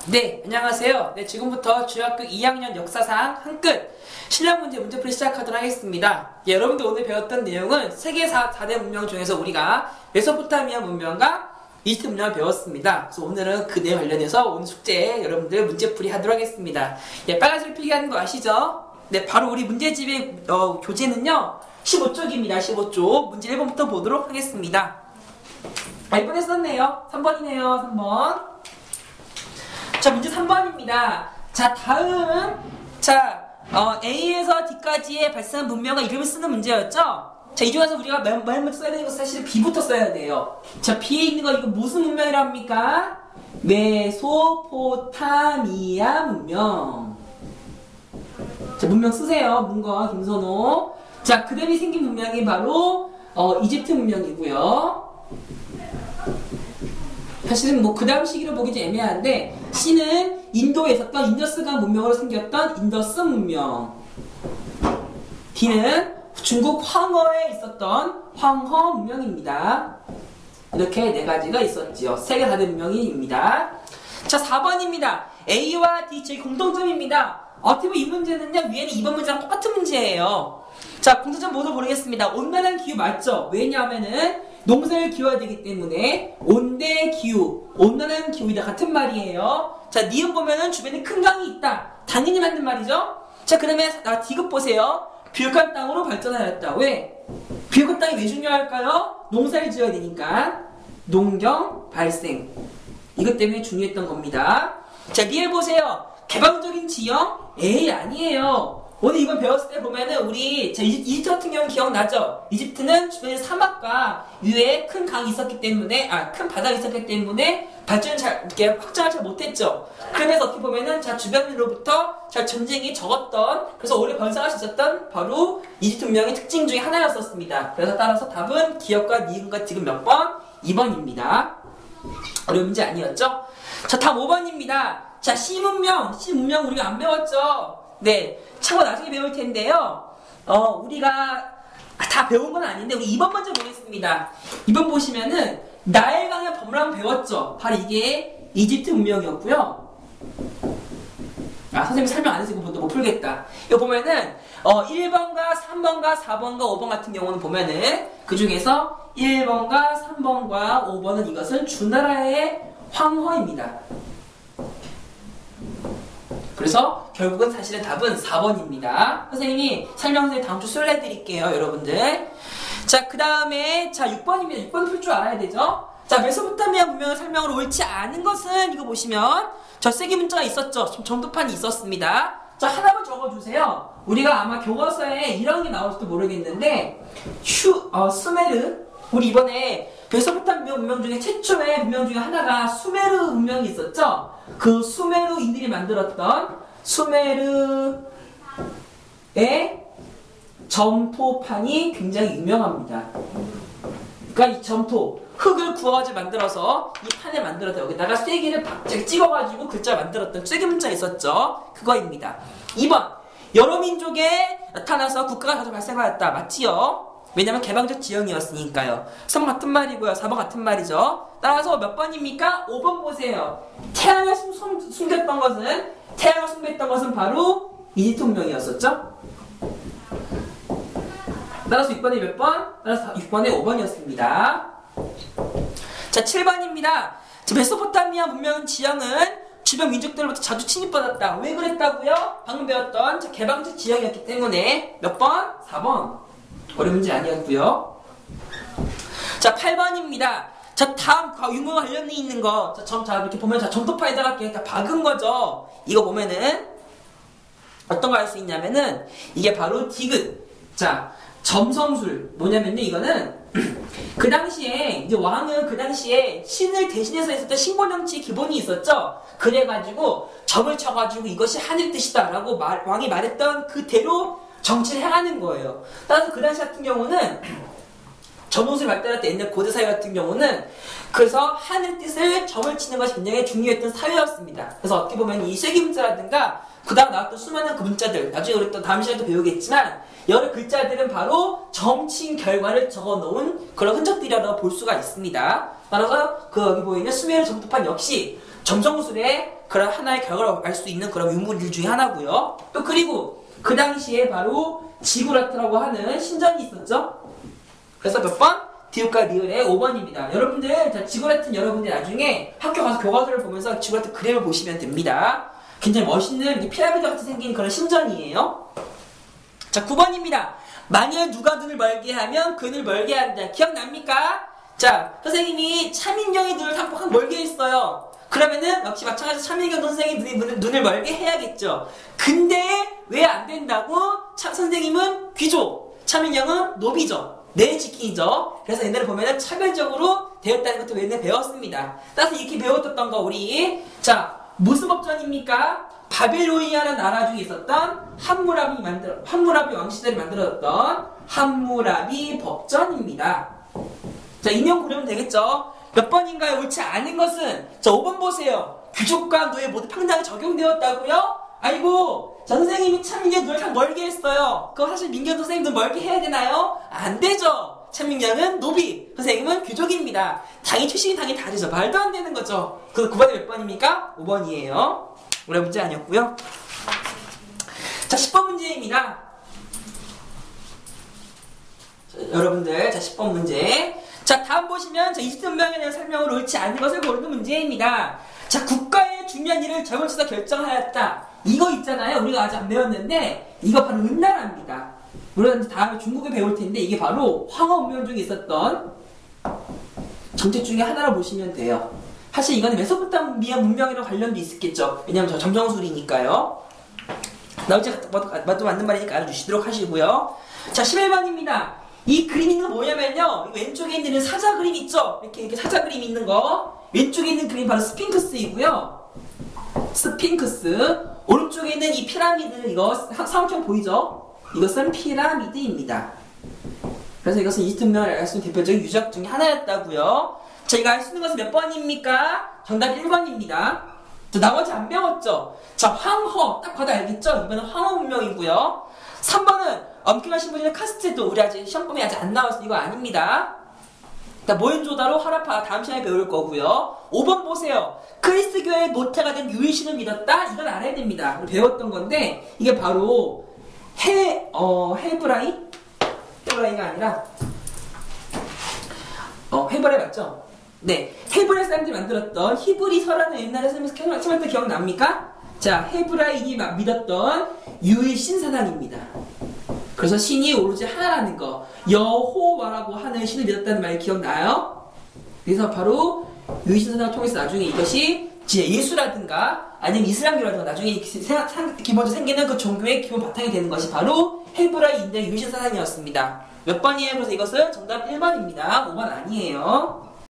네, 안녕하세요. 네, 지금부터 중학교 2학년 역사상 한끝 실력 문제풀이 시작하도록 하겠습니다. 예, 여러분들 오늘 배웠던 내용은 세계 4대 문명 중에서 우리가 메소포타미아 문명과 이집트 문명을 배웠습니다. 그래서 오늘은 그 내용 관련해서 오늘 숙제 여러분들 문제풀이 하도록 하겠습니다. 예, 빨간색 필기하는 거 아시죠? 네, 바로 우리 문제집의 교재는요 15쪽입니다. 15쪽 문제 1번부터 보도록 하겠습니다. 1번에 썼네요. 3번이네요. 3번. 자, 문제 3번입니다. 자, 다음, A에서 D까지의 발생한 문명과 이름을 쓰는 문제였죠? 자, 이 중에서 우리가 맨 먼저 써야 되는 것은 사실 B부터 써야 돼요. 자, B에 있는 거 이거 무슨 문명이라 합니까? 메소포타미아 문명. 자, 문명 쓰세요. 문건, 김선호. 자, 그 다음에 생긴 문명이 바로, 이집트 문명이고요. 사실은 뭐 그 다음 시기로 보기 좀 애매한데 C는 인도에 있었던 인더스강 문명으로 생겼던 인더스 문명. D는 중국 황허에 있었던 황허 문명입니다. 이렇게 네 가지가 있었지요. 세계 4대 문명입니다. 자, 4번입니다. A와 D 저희 공통점입니다. 어떻게 보면 이 문제는요 위에는 2번 문제랑 똑같은 문제예요. 자, 공통점 모두 모르겠습니다. 온난한 기후 맞죠? 왜냐하면은 농사를 기워야 되기 때문에 온대 기후, 온난한 기후이다 같은 말이에요. 자, 니은 보면은 주변에 큰 강이 있다. 당연히 맞는 말이죠. 자, 그러면 D급 보세요. 비옥한 땅으로 발전하였다. 왜? 비옥한 땅이 왜 중요할까요? 농사를 지어야 되니까. 농경 발생. 이것 때문에 중요했던 겁니다. 자, 니을 보세요. 개방적인 지형? 에이, 아니에요. 오늘 이번 배웠을 때 보면은 우리 이집트 같은 경우는 기억나죠? 이집트는 주변에 사막과 위에 큰 강이 있었기 때문에 큰 바다가 있었기 때문에 발전을 이렇게 확장을 잘 못했죠. 그러면서 어떻게 보면은 주변으로부터 전쟁이 적었던 그래서 오래 번성할 수 있었던 바로 이집트 문명의 특징 중에 하나였었습니다. 그래서 따라서 답은 기억과 니은과 지금 몇 번? 2번입니다. 어려운 문제 아니었죠? 자, 다음 5번입니다. 자, C 문명 우리가 안 배웠죠? 네, 차고 나중에 배울 텐데요. 우리가 다 배운 건 아닌데 우리 2번 먼저 보겠습니다. 2번 보시면은 나일강의 범람 배웠죠. 바로 이게 이집트 문명이었고요. 선생님 설명 안 해서 이거 못 풀겠다. 이거 보면은 1번과 3번과 4번과 5번 같은 경우는 보면은 그 중에서 1번과 3번과 5번은 이것은 주나라의 황허입니다. 그래서 결국은 사실은 답은 4번입니다. 선생님이 설명서에 다음 주 술래 드릴게요, 여러분들. 자, 그 다음에 6번입니다. 6번 풀 줄 알아야 되죠? 자, 메소포타미아 문명의 설명으로 옳지 않은 것은 이거 보시면 젖세기 문자가 있었죠. 점도판이 있었습니다. 자, 하나만 적어주세요. 우리가 아마 교과서에 이런 게 나올지도 모르겠는데 수메르 우리 이번에 메소포타미아 문명 중에 최초의 문명 중에 하나가 수메르 문명이 있었죠. 그 수메르인들이 만들었던 수메르의 점토판이 굉장히 유명합니다. 그러니까 이 점토 흙을 구워가지고 만들어서 이 판을 만들어서 여기다가 쐐기를 박짝 찍어가지고 글자 만들었던 쐐기 문자 있었죠. 그거입니다. 2번 여러 민족에 나타나서 국가가 자주 발생하였다. 맞지요? 왜냐면 개방적 지형이었으니까요. 3번 같은 말이고요. 4번 같은 말이죠. 따라서 몇 번입니까? 5번 보세요. 태양을 숨겼던 것은 바로 이집트 문명이었었죠. 따라서 6번이 몇 번? 따라서 6번에 5번이었습니다. 자, 7번입니다. 메소포타미아 문명 지형은 주변 민족들로부터 자주 침입받았다. 왜 그랬다고요? 방금 배웠던 개방적 지형이었기 때문에 몇 번? 4번. 어려운 문제 아니었고요. 자, 8번입니다. 자, 다음 유물 관련이 있는 거. 자, 이렇게 보면 점토판에다가 이렇게 박은 거죠. 이거 보면은 어떤 거 알 수 있냐면은 이게 바로 디귿. 자, 점성술 뭐냐면요, 이거는 그 당시에 이제 왕은 그 당시에 신을 대신해서 했었던 신권정치 기본이 있었죠. 그래가지고 점을 쳐가지고 이것이 하늘 뜻이다라고 왕이 말했던 그대로 정치를 행하는 거예요. 따라서 그 당시 같은 경우는 점성술이 발달할 때 옛날 고대 사회 같은 경우는 그래서 하늘 뜻을 점을 치는 것이 굉장히 중요했던 사회였습니다. 그래서 어떻게 보면 이 쐐기 문자라든가 그 다음 나왔던 수많은 그 문자들 나중에 우리 또 다음 시간에도 배우겠지만 여러 글자들은 바로 점친 결과를 적어놓은 그런 흔적들이라고 볼 수가 있습니다. 따라서 그 여기 보이는 수메르 점토판 역시 점성술의 그런 하나의 결과를 알 수 있는 그런 유물일 중에 하나고요. 또 그리고 그 당시에 바로 지구라트라고 하는 신전이 있었죠. 그래서 몇 번? 디귿과 리을의 5번입니다. 여러분들, 자, 지구라트는 여러분들 나중에 학교 가서 교과서를 보면서 지구라트 그림을 보시면 됩니다. 굉장히 멋있는 피라미드 같이 생긴 그런 신전이에요. 자, 9번입니다. 만일 누가 눈을 멀게 하면 그 눈을 멀게 한다. 기억납니까? 자, 선생님이 차민경의 눈을 한번 멀게 했어요. 그러면은 역시 마찬가지로 차민경 선생님이 눈을 멀게 해야겠죠. 근데 왜 안 된다고? 선생님은 귀족, 차민경은 노비죠. 내 지킨이죠. 그래서 옛날에 보면은 차별적으로 되었다는 것도 옛날에 배웠습니다. 따라서 이렇게 배웠던 거 우리 자 무슨 법전입니까? 바벨로니아라는 나라 중에 있었던 함무라비 왕 시대를 만들었던 함무라비 법전입니다. 자, 인용 고르면 되겠죠? 몇 번인가요? 옳지 않은 것은? 자, 5번 보세요. 귀족과 노예 모두 평등하게 적용되었다고요? 아이고, 자, 선생님이 참민경 눈을 참 멀게 했어요. 그거 사실 민경 선생님도 멀게 해야 되나요? 안 되죠. 참민경은 노비, 선생님은 귀족입니다. 당연히 출신이 당연히 다르죠. 말도 안 되는 거죠. 그 9번이 몇 번입니까? 5번이에요. 어려운 문제 아니었고요. 자, 10번 문제입니다. 자, 여러분들, 자, 10번 문제. 자, 다음 보시면 자, 이집트문명에 대한 설명을 옳지 않은 것을 고르는 문제입니다. 자, 국가의 중요한 일을 전원치사 결정하였다. 이거 있잖아요. 우리가 아직 안 배웠는데 이거 바로 은나라입니다. 우리가 다음에 중국에 배울 텐데 이게 바로 황허 문명 중에 있었던 정책 중에 하나로 보시면 돼요. 사실 이거는 메소포타미아 문명이랑 관련도 있겠죠. 왜냐면 저 점정술이니까요. 나 어째 맞도 맞는 말이니까 알아주시도록 하시고요. 자, 11번입니다. 이 그림 있는 거 뭐냐면요. 왼쪽에 있는 사자 그림 있죠? 이렇게 사자 그림 있는 거. 왼쪽에 있는 그림 바로 스핑크스이고요. 스핑크스. 오른쪽에 있는 이 피라미드, 이거 사원형 보이죠? 이것은 피라미드입니다. 그래서 이것은 이집트 문명을 알 수 있는 대표적인 유적 중에 하나였다고요. 자, 이거 알 수 있는 것은 몇 번입니까? 정답 1번입니다. 자, 나머지 안 배웠죠? 자, 황허. 딱 봐도 알겠죠? 이번엔 황허 문명이고요. 3번은 엄격하신 분이는 카스트도 우리 아직 시험범위 아직 안 나왔어. 이거 아닙니다. 모헨조다로 하라파 다음 시간에 배울 거고요. 5번 보세요. 그리스교의 모태가 된 유일신을 믿었다? 이건 알아야 됩니다. 배웠던 건데 이게 바로 헤브라이가 아니라 헤브라이 맞죠? 네, 헤브라이 사람들이 만들었던 히브리서라는 옛날에 설명했던 기억납니까? 자, 헤브라인이 믿었던 유일신 사상입니다. 그래서 신이 오로지 하나라는 거, 여호와라고 하는 신을 믿었다는 말 기억나요? 그래서 바로 유일신 사상을 통해서 나중에 이것이 예수라든가 아니면 이슬람교라든가 나중에 기본적으로 생기는 그 종교의 기본 바탕이 되는 것이 바로 헤브라이인데 유일신 사상이었습니다. 몇 번이에요? 그래서 이것은 정답 1번입니다. 5번 아니에요.